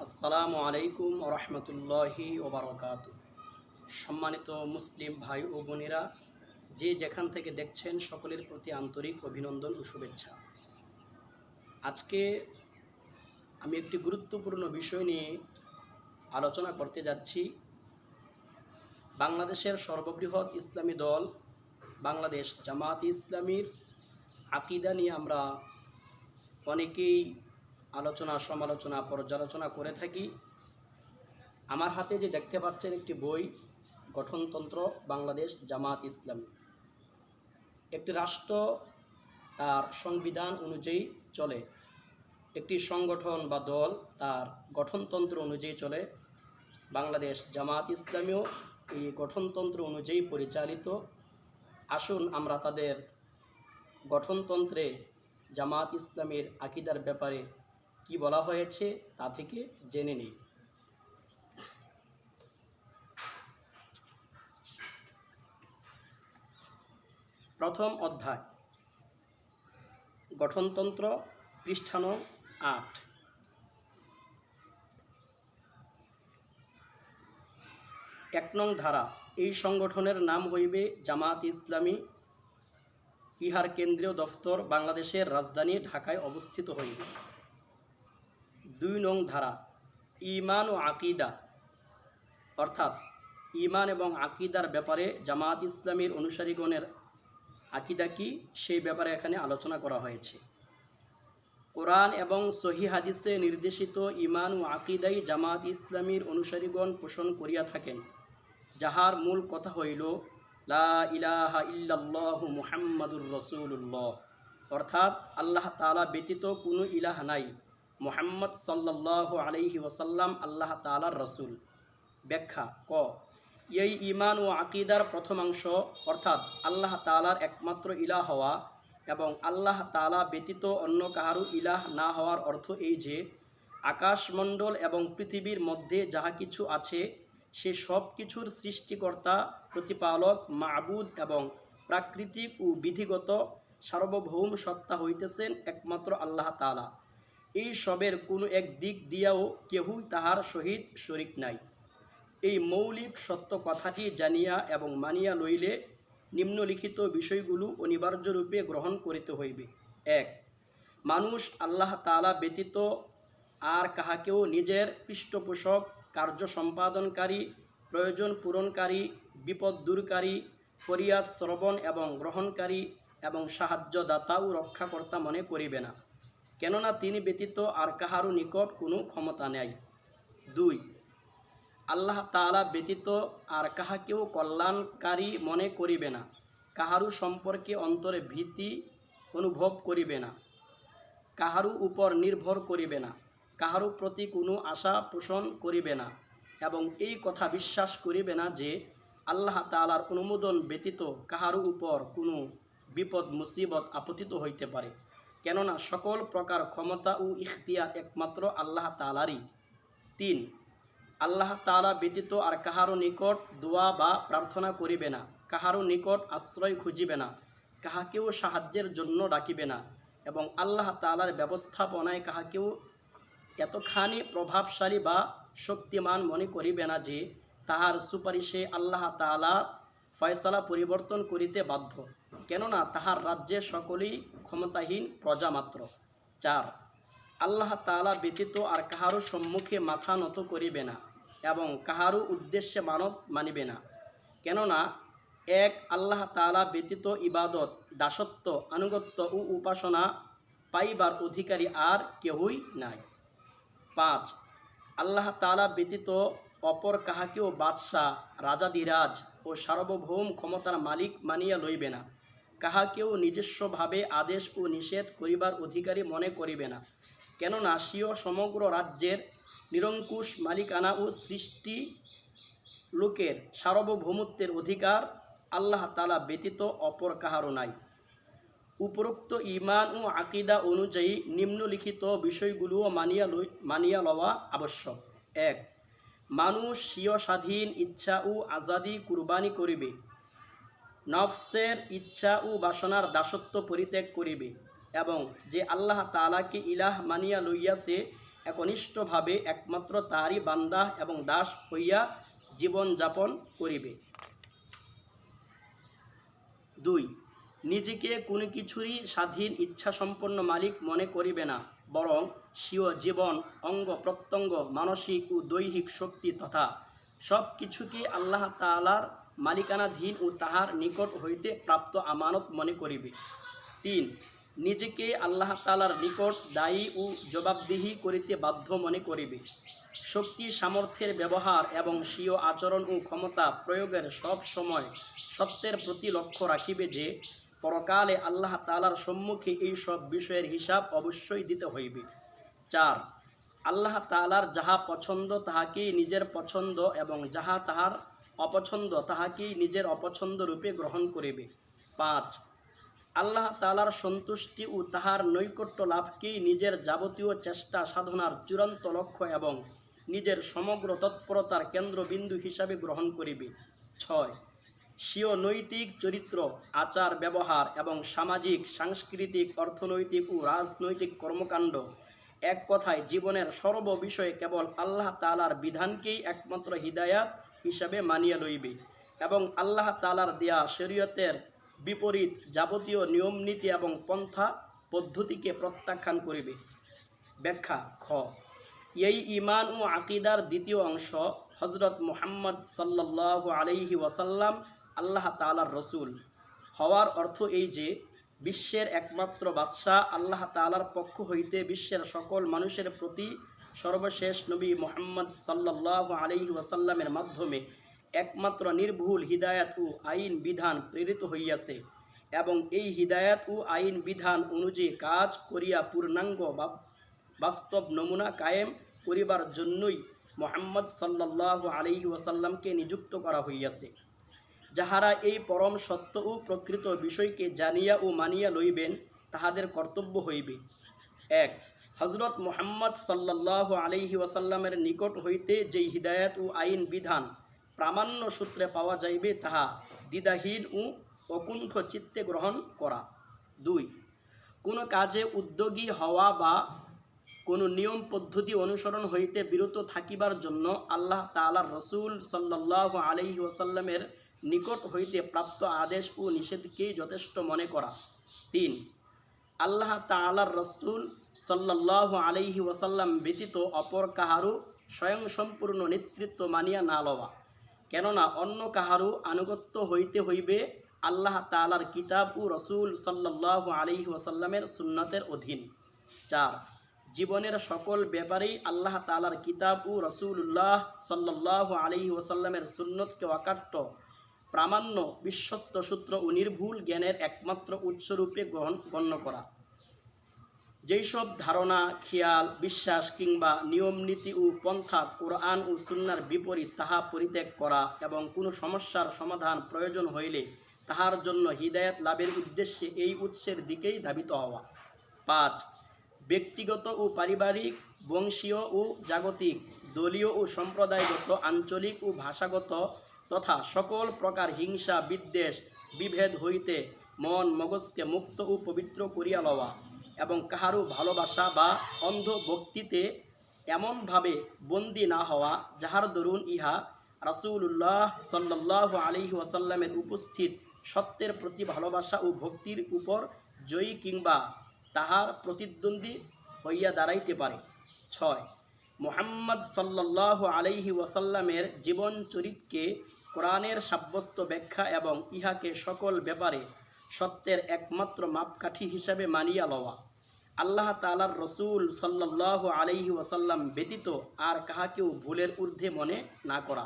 আসসালামু আলাইকুম রহমতুল্লাহি ওবরাকাতু। সম্মানিত মুসলিম ভাই ও বোনেরা, যে যেখান থেকে দেখছেন সকলের প্রতি আন্তরিক অভিনন্দন ও শুভেচ্ছা। আজকে আমি একটি গুরুত্বপূর্ণ বিষয় নিয়ে আলোচনা করতে যাচ্ছি। বাংলাদেশের সর্ববৃহৎ ইসলামী দল বাংলাদেশ জামাত ইসলামীর আকিদা নিয়ে আমরা অনেকেই আলোচনা সমালোচনা পর্যালোচনা করে থাকি। আমার হাতে যে দেখতে পাচ্ছেন একটি বই, গঠনতন্ত্র বাংলাদেশ জামাত ইসলামী। একটি রাষ্ট্র তার সংবিধান অনুযায়ী চলে, একটি সংগঠন বা দল তার গঠনতন্ত্র অনুযায়ী চলে। বাংলাদেশ জামাত ইসলামীও এই গঠনতন্ত্র অনুযায়ী পরিচালিত। আসুন আমরা তাদের গঠনতন্ত্রে জামাত ইসলামীর আকিদার ব্যাপারে কি বলা হয়েছে তা থেকে জেনে নিই। প্রথম অধ্যায়, গঠনতন্ত্র, পৃষ্ঠা নং ৮। এক নং ধারা, এই সংগঠনের নাম হইবে জামাত ইসলামী। ইহার কেন্দ্রীয় দফতর বাংলাদেশের রাজধানী ঢাকায় অবস্থিত হইবে। ২ নং ধারা, ঈমান ও আকিদা, অর্থাৎ ঈমান এবং আকিদার ব্যাপারে জামাত ইসলামীর অনুসারীগণের আকিদা কি সেই ব্যাপারে এখানে আলোচনা করা হয়েছে। কোরআন এবং সহিহ হাদিসে নির্দেশিত ঈমান ও আকিদাই জামাত ইসলামীর অনুসারীগণ পোষণ করিয়া থাকেন, যাহার মূল কথা হইল লা ইলাহা ইল্লাল্লাহু মুহাম্মাদুর রাসূলুল্লাহ, অর্থাৎ আল্লাহ তাআলা ব্যতীত কোনো ইলাহ নাই, মুহাম্মদ সাল্লাল্লাহু আলাইহি ওয়াসাল্লাম আল্লাহ তাআলার রসুল। ব্যাখ্যা। ক, এই ঈমান ও আকিদার প্রথমাংশ অর্থাৎ আল্লাহ তাআলার একমাত্র ইলাহ হওয়া এবং আল্লাহ তাআলা ব্যতীত অন্য কাহারও ইলাহ না হওয়ার অর্থ এই যে আকাশমণ্ডল এবং পৃথিবীর মধ্যে যাহা কিছু আছে সে সব কিছুর সৃষ্টিকর্তা, প্রতিপালক, মাবুদ এবং প্রাকৃতিক ও বিধিগত সার্বভৌম সত্তা হইতেছেন একমাত্র আল্লাহ তাআলা। এই সবের কোনো এক দিক দিয়াও কেহই তাহার সহিত শরিক নাই। এই মৌলিক সত্য কথাটি জানিয়া এবং মানিয়া লইলে নিম্নলিখিত বিষয়গুলো অনিবার্যরূপে গ্রহণ করিতে হইবে। ১. মানুষ আল্লাহ তাআলা ব্যতীত আর কাহাকেও নিজের পৃষ্ঠপোষক, কার্য সম্পাদনকারী, প্রয়োজন পূরণকারী, বিপদ দূরকারী, ফরিয়াদ শ্রবণ এবং গ্রহণকারী এবং সাহায্যদাতা ও রক্ষাকর্তা মনে করিবে না, কেননা তিনি ব্যতীত আর কাহারও নিকট কোনো ক্ষমতা নেই। ২. আল্লাহ তাআলা ব্যতীত আর কাহাকেও কল্যাণকারী মনে করিবে না, কাহারও সম্পর্কে অন্তরে ভীতি অনুভব করিবে না, কাহারও উপর নির্ভর করিবে না, কাহারও প্রতি কোনো আশা পোষণ করিবে না এবং এই কথা বিশ্বাস করিবে না যে আল্লাহ তাআলার অনুমোদন ব্যতীত কাহারও উপর কোনো বিপদ মুসিবত আপতিত হইতে পারে, কেননা সকল প্রকার ক্ষমতা ও ইখতিয়ার একমাত্র আল্লাহ তাআলারই। ৩. আল্লাহ তাআলা ব্যতীত আর কাহারও নিকট দোয়া বা প্রার্থনা করিবে না, কাহারও নিকট আশ্রয় খুঁজিবে না, কাহাকেও সাহায্যের জন্য ডাকিবে না এবং আল্লাহ তাআলার ব্যবস্থাপনায় কাহাকেও এতখানি প্রভাবশালী বা শক্তিমান মনে করিবে না যে তাহার সুপারিশে আল্লাহ তাআলা ফয়সালা পরিবর্তন করিতে বাধ্য, কেননা তাহার রাজ্যে সকলেই ক্ষমতাহীন প্রজা মাত্র। ৪. আল্লাহ তাআলা ব্যতীত আর কাহারও সম্মুখে মাথা নত করিবে না এবং কাহারও উদ্দেশ্যে মানত মানিবে না, কেননা এক আল্লাহ তাআলা ব্যতীত ইবাদত, দাসত্ব, আনুগত্য ও উপাসনা পাইবার অধিকারী আর কেহই নাই। ৫. আল্লাহ তাআলা ব্যতীত অপর কাহাকেও বাদশাহ, রাজাধিরাজ ও সার্বভৌম ক্ষমতার মালিক মানিয়া লইবে না, কাহাকেও নিজস্বভাবে আদেশ ও নিষেধ করিবার অধিকারী মনে করিবে না, কেননা স্বীয় সমগ্র রাজ্যের নিরঙ্কুশ মালিকানা ও সৃষ্টি লোকের সার্বভৌমত্বের অধিকার আল্লাহ তাআলা ব্যতীত অপর কাহারও নাই। উপরোক্ত ঈমান ও আকিদা অনুযায়ী নিম্নলিখিত বিষয়গুলোও মানিয়া লওয়া আবশ্যক। ১. মানুষ স্বীয় স্বাধীন ইচ্ছা ও আজাদি কুরবানি করিবে, নফসের ইচ্ছা ও বাসনার দাসত্ব পরিত্যাগ করিবে এবং যে আল্লাহ তাআলাকে ইলাহ মানিয়া লইয়াছে একনিষ্ঠভাবে একমাত্র তারই বান্দা এবং দাস হইয়া জীবনযাপন করিবে। 2. নিজেকে কোনো কিছুরই স্বাধীন ইচ্ছাসম্পন্ন মালিক মনে করিবে না, বরং স্বীয় জীবন, অঙ্গ প্রত্যঙ্গ, মানসিক ও দৈহিক শক্তি তথা সব কিছুকে আল্লাহ তাআলার মালিকানাধীন ও তাহার নিকট হইতে প্রাপ্ত আমানত মনে করিবে। 3. নিজেকে আল্লাহ তাআলার নিকট দায়ী ও জবাবদিহি করিতে বাধ্য মনে করিবে। শক্তি সামর্থ্যের ব্যবহার এবং স্বীয় আচরণ ও ক্ষমতা প্রয়োগের সব সময় সত্যের প্রতি লক্ষ্য রাখিবে যে পরকালে আল্লাহ তাআলার সম্মুখে এই সব বিষয়ের হিসাব অবশ্যই দিতে হইবে। 4. আল্লাহ তাআলার যাহা পছন্দ তাহাকেই নিজের পছন্দ এবং যাহা তাহার অপছন্দ তাহাকেই নিজের অপছন্দ রূপে গ্রহণ করিবে। 5. আল্লাহ তাআলার সন্তুষ্টি ও তাহার নৈকট্য লাভকেই নিজের যাবতীয় চেষ্টা সাধনার চূড়ান্ত লক্ষ্য এবং নিজের সমগ্র তৎপরতার কেন্দ্রবিন্দু হিসাবে গ্রহণ করিবে। 6. স্বীয় নৈতিক চরিত্র, আচার ব্যবহার এবং সামাজিক, সাংস্কৃতিক, অর্থনৈতিক ও রাজনৈতিক কর্মকাণ্ড, এক কথায় জীবনের সর্ব বিষয়ে কেবল আল্লাহ তাআলার বিধানকেই একমাত্র হিদায়াত হিসাবে মানিয়া লইবে এবং আল্লাহ তাআলার দেয়া শরীয়তের বিপরীত যাবতীয় নিয়ম নীতি এবং পন্থা পদ্ধতিকে প্রত্যাখ্যান করিবে। ব্যাখ্যা। খ. এই ঈমান ও আকীদার দ্বিতীয় অংশ হযরত মুহাম্মদ সাল্লাল্লাহু আলাইহি ওয়াসাল্লাম আল্লাহ তাআলার রসুল হওয়ার অর্থ এই যে বিশ্বের একমাত্র বাদশাহ আল্লাহ তাআলার পক্ষ হইতে বিশ্বের সকল মানুষের প্রতি সর্বশেষ নবী মুহাম্মদ সাল্লাল্লাহু আলাইহি ওয়াসাল্লামের মাধ্যমে একমাত্র নির্ভুল হিদায়াত ও আইন বিধান প্রেরিত হইয়াছে এবং এই হিদায়াত ও আইন বিধান অনুযায়ী কাজ করিয়া পূর্ণাঙ্গ বাস্তব নমুনা কায়েম করিবার জন্যই মুহাম্মদ সাল্লাল্লাহু আলাইহি ওয়াসাল্লামকে নিযুক্ত করা হইয়াছে। যাহারা এই পরম সত্য ও প্রকৃত বিষয়কে জানিয়া ও মানিয়া লইবেন তাহাদের কর্তব্য হইবে। 1. হযরত মুহাম্মদ সাল্লাল্লাহু আলাইহি ওয়াসাল্লামের নিকট হইতে যেই হিদায়াত ও আইন বিধান প্রামাণ্য সূত্রে পাওয়া যাইবে তাহা দ্বিধাহীন ও অকুণ্ঠ চিত্তে গ্রহণ করা। 2. কোনো কাজে উদ্যোগী হওয়া বা কোনো নিয়ম পদ্ধতি অনুসরণ হইতে বিরত থাকিবার জন্য আল্লাহ তাআলার রসুল সাল্লাল্লাহু আলাইহি ওয়াসাল্লামের নিকট হইতে প্রাপ্ত আদেশ ও নিষেধকেই যথেষ্ট মনে করা। 3. আল্লাহ তাআলার রসুল সাল্লাল্লাহু আলাইহি ওয়াসাল্লাম ব্যতীত অপর কাহারও স্বয়ংসম্পূর্ণ নেতৃত্ব মানিয়া না লওয়া, কেননা অন্য কাহারও আনুগত্য হইতে হইবে আল্লাহ তাআলার কিতাব ও রসুল সাল্লাল্লাহু আলাইহি ওয়াসাল্লামের সুন্নাতের অধীন। 4. জীবনের সকল ব্যাপারেই আল্লাহ তাআলার কিতাব ও রসুলুল্লাহ সাল্লাল্লাহু আলাইহি ওয়াসাল্লামের সুন্নতকে অকাট্য, প্রামাণ্য, বিশ্বস্ত সূত্র ও নির্ভুল জ্ঞানের একমাত্র উৎসরূপে গণ্য করা। যেই সব ধারণা, খেয়াল, বিশ্বাস কিংবা নিয়ম নীতি ও পন্থা কোরআন ও সুন্নাহর বিপরীত তাহা পরিত্যাগ করা এবং কোনো সমস্যার সমাধান প্রয়োজন হইলে তাহার জন্য হিদায়াত লাভের উদ্দেশ্যে এই উৎসের দিকেই ধাবিত হওয়া। 5. ব্যক্তিগত ও পারিবারিক, বংশীয় ও জাগতিক, দলীয় ও সম্প্রদায়গত, আঞ্চলিক ও ভাষাগত তথা সকল প্রকার হিংসা, বিদ্বেষ, বিভেদ হইতে মন মগজকে মুক্ত ও পবিত্র করিয়া লওয়া এবং কাহারও ভালোবাসা বা অন্ধ ভক্তিতে এমনভাবে বন্দী না হওয়া যাহার দরুন ইহা রাসূলুল্লাহ সাল্লাল্লাহু আলাইহি ওয়াসাল্লামের উপস্থিত সত্যের প্রতি ভালোবাসা ও ভক্তির উপর জয়ী কিংবা তাহার প্রতিদ্বন্দ্বী হইয়া দাঁড়াইতে পারে। 6. মুহাম্মদ সাল্লাল্লাহু আলাইহি ওয়াসাল্লামের জীবন চরিতকে কোরআনের সাব্যস্ত ব্যাখ্যা এবং ইহাকে সকল ব্যাপারে সত্যের একমাত্র মাপকাঠি হিসাবে মানিয়া লওয়া। আল্লাহ তাআলার রসুল সাল্লাল্লাহু আলাইহি ওয়াসাল্লাম ব্যতীত আর কাহাকেও ভুলের ঊর্ধ্বে মনে না করা,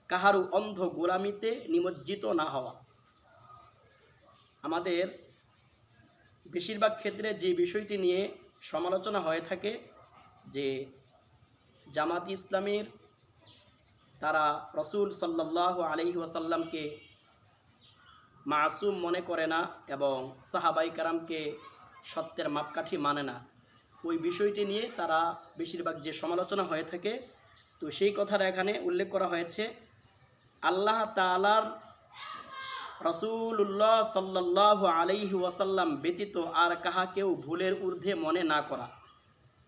কাহারও অন্ধ গোলামিতে নিমজ্জিত না হওয়া। আমাদের বেশিরভাগ ক্ষেত্রে যে বিষয়টি নিয়ে সমালোচনা হয়ে থাকে যে জামাত ইসলামীর তারা রসুল সাল্লাল্লাহু আলাইহি ওয়াসাল্লামকে মাসুম মনে করে না এবং সাহাবাই কারামকে সত্যের মাপকাঠি মানে না, ওই বিষয়টি নিয়ে তারা বেশিরভাগ যে সমালোচনা হয়ে থাকে, তো সেই কথাটা এখানে উল্লেখ করা হয়েছে। আল্লাহ তাআলার রাসূলুল্লাহ সাল্লাল্লাহু আলাইহি ওয়াসাল্লাম ব্যতীত আর কাহাকেও ভুলের ঊর্ধ্বে মনে না করা,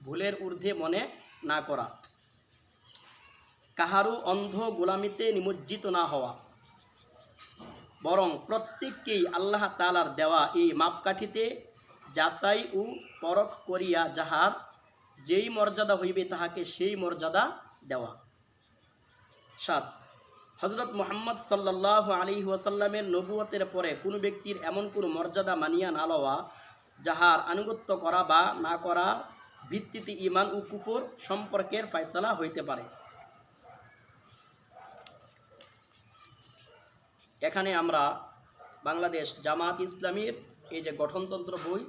ভুলের ঊর্ধ্বে মনে না করা, কাহারও অন্ধ গোলামিতে নিমজ্জিত না হওয়া, বরং প্রত্যেককেই আল্লাহ তাআলার দেওয়া এই মাপকাঠিতে যাচাই ও পরখ করিয়া যাহার যেই মর্যাদা হইবে তাহাকে সেই মর্যাদা দেওয়া। 7, হযরত মুহাম্মদ সাল্লাল্লাহু আলাইহি ওয়াসাল্লামের নবুয়তের পরে কোনো ব্যক্তির এমন কোনো মর্যাদা মানিয়া না লওয়া যাহার আনুগত্য করা বা না করা ভিত্তিতে ঈমান ও কুফর সম্পর্কের ফয়সালা হইতে পারে। এখানে আমরা বাংলাদেশ জামাত ইসলামীর এই যে গঠনতন্ত্র বই,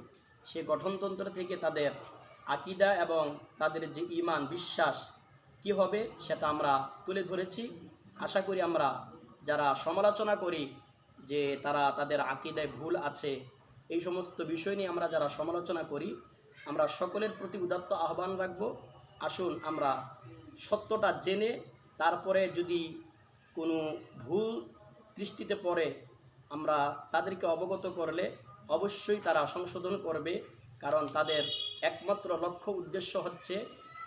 সেই গঠনতন্ত্র থেকে তাদের আকীদা এবং তাদের যে ঈমান বিশ্বাস কি হবে সেটা আমরা তুলে ধরেছি। আশা করি আমরা যারা সমালোচনা করি যে তারা তাদের আকীদায় ভুল আছে, এই সমস্ত বিষয় নিয়ে আমরা যারা সমালোচনা করি, আমরা সকলের প্রতি উদাত্ত আহ্বান রাখব, আসুন আমরা সত্যটা জেনে তারপরে যদি কোনো ভুল দৃষ্টিতে পড়ে আমরা তাদেরকে অবগত করলে অবশ্যই তারা সংশোধন করবে, কারণ তাদের একমাত্র লক্ষ্য উদ্দেশ্য হচ্ছে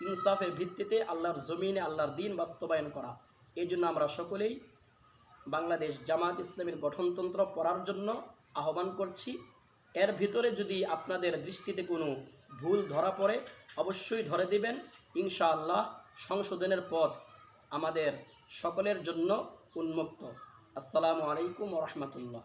ইনসাফের ভিত্তিতে আল্লাহর জমিনে আল্লাহর দ্বীন বাস্তবায়ন করা। এই জন্য আমরা সকলেই বাংলাদেশ জামাত ইসলামীর গঠনতন্ত্র পড়ার জন্য আহ্বান করছি। এর ভিতরে যদি আপনাদের দৃষ্টিতে কোনো ভুল ধরা পড়ে অবশ্যই ধরে দেবেন, ইনশাআল্লাহ সংশোধনের পথ আমাদের সকলের জন্য উন্মুক্ত। আসসালামু আলাইকুম ওয়া রাহমাতুল্লাহ।